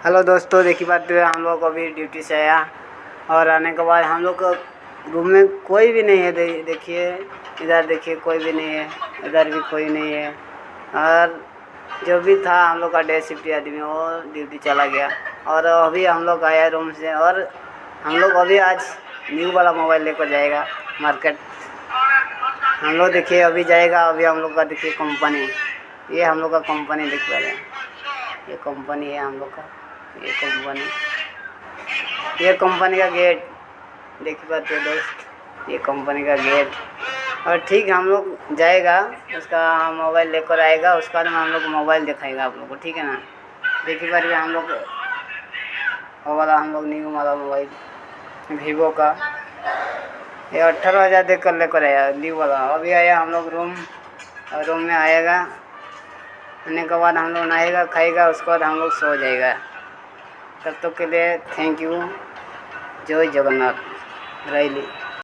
Hello दोस्तों, देखिए बात है, हम लोग अभी ड्यूटी से आया और आने के बाद हम लोग को रूम में कोई भी नहीं है। देखिए इधर, देखिए कोई भी नहीं है, इधर भी कोई नहीं है। और जो भी था हम लोग का डे शिफ्ट आदमी वो ड्यूटी चला गया और अभी हम लोग आया रूम से। और हम लोग अभी आज न्यू वाला मोबाइल लेकर जाएगा मार्केट। हम लोग देखिए अभी जाएगा। अभी हम लोग का देखिए कंपनी, ये हम लोग का कंपनी देख रहे हैं। ये कंपनी है हम लोग का, ये कंपनी का गेट देख पाते हो दोस्त, ये कंपनी का गेट। और ठीक हम लोग जाएगा, उसका मोबाइल लेकर आएगा, उसका बाद हम लोग मोबाइल दिखाएगा आप लोग को, ठीक है ना। देखिए बार हम लोग वो वाला, हम लोग न्यू वाला मोबाइल वीवो का, ये 18,000 देख कर लेकर आया न्यू वाला। अभी आया हम लोग रूम, और रूम में आएगा, आने के बाद हम लोग नहाएगा, खाएगा, उसके बाद हम लोग सो जाएगा। तब तक के लिए थैंक यू। जय जगन्नाथ। रैली।